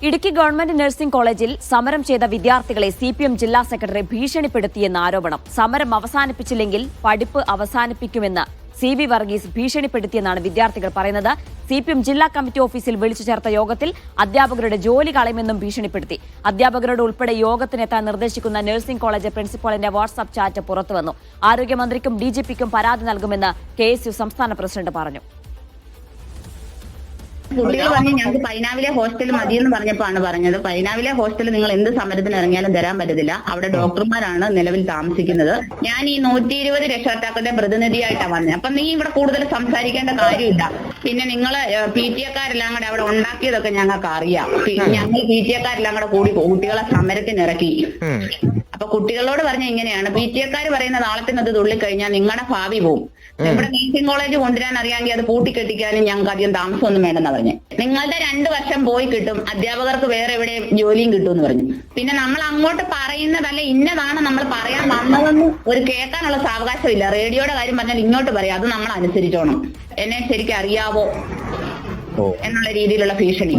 Idukki government nursing കോളേജിൽ സമരം ചെയ്ത വിദ്യാർത്ഥികളെ സിപിഎം ജില്ലാ സെക്രട്ടറി ഭീഷണിപ്പെടുത്തിയെന്ന ആരോപണം. സമരം അവസാനിപ്പിച്ചില്ലെങ്കിൽ പഠിപ്പ് അവസാനിപ്പിക്കുമെന്ന് CB വർഗീസ് ഭീഷണിപ്പെടുത്തിയെന്നാണ് വിദ്യാർത്ഥികൾ പറയുന്നത്. സിപിഎം ജില്ലാ കമ്മിറ്റി ഓഫീസിൽ വിളിച്ചു ചേർത്ത യോഗത്തിൽ അധ്യാപകരുടെ ജോലി കളയുമെന്നും ഭീഷണിപ്പെടുത്തി. അധ്യാപകരോട് ഉൾപ്പെടെ യോഗത്തിനെത്താൻ നിർദ്ദേശിക്കുന്ന നഴ്സിംഗ് കോളേജ് പ്രിൻസിപ്പലിന്റെ വാട്സ്ആപ്പ് ചാറ്റ് പുറത്തുവന്നു. ആരോഗ്യമന്ത്രിക്കും DGPക്കും പരാതി നൽകുമെന്ന് KSU സംസ്ഥാന പ്രസിഡന്റ് പറഞ്ഞു. കുട്ടികൾ പറഞ്ഞ് ഞങ്ങൾക്ക് പൈനാവിലെ ഹോസ്റ്റൽ മതിയെന്ന് പറഞ്ഞപ്പോഴാണ് പറഞ്ഞത്, പൈനാവിലെ ഹോസ്റ്റൽ നിങ്ങൾ എന്ത് സമരത്തിന് ഇറങ്ങിയാലും തരാൻ പറ്റത്തില്ല, അവിടെ ഡോക്ടർമാരാണ് നിലവിൽ താമസിക്കുന്നത്. ഞാൻ ഈ 120 രക്ഷകർത്താക്കളുടെ പ്രതിനിധിയായിട്ടാണ് വന്നത്. അപ്പൊ നീ ഇവിടെ കൂടുതൽ സംസാരിക്കേണ്ട കാര്യമില്ല. പിന്നെ നിങ്ങള് PTA-ക്കാരെല്ലാം കൂടെ അവിടെ ഉണ്ടാക്കിയതൊക്കെ ഞങ്ങൾക്ക് അറിയാം. ഞങ്ങൾ PTA-ക്കാരെല്ലാം കൂടെ കൂടി കുട്ടികളെ സമരത്തിന് ഇറക്കി. അപ്പൊ കുട്ടികളോട് പറഞ്ഞ ഇങ്ങനെയാണ്, PTA-ക്കാർ പറയുന്ന താളത്തിനത് തുള്ളിക്കഴിഞ്ഞാൽ നിങ്ങളുടെ ഭാവി പോവും. ഇവിടെ നഴ്സിംഗ് കോളേജ് കൊണ്ടുവരാൻ അറിയാമെങ്കിൽ അത് പൂട്ടിക്കെട്ടിക്കാനും ഞങ്ങൾക്ക് അധികം താമസമൊന്നും വേണ്ടെന്ന് പറഞ്ഞു. നിങ്ങളുടെ 2 വർഷം പോയി കിട്ടും, അധ്യാപകർക്ക് വേറെ എവിടെ ജോലിയും കിട്ടുമെന്ന് പറഞ്ഞു. പിന്നെ നമ്മൾ അങ്ങോട്ട് പറയുന്നതല്ല, ഇന്നതാണ് നമ്മൾ പറയാൻ വന്നതെന്ന് ഒരു കേൾക്കാനുള്ള സാവകാശമില്ല. റേഡിയോയുടെ കാര്യം പറഞ്ഞാൽ ഇങ്ങോട്ട് പറയാം, അത് നമ്മൾ അനുസരിച്ചോണം. എന്നെ ശരിക്കും അറിയാവോ എന്നുള്ള രീതിയിലുള്ള ഭീഷണി.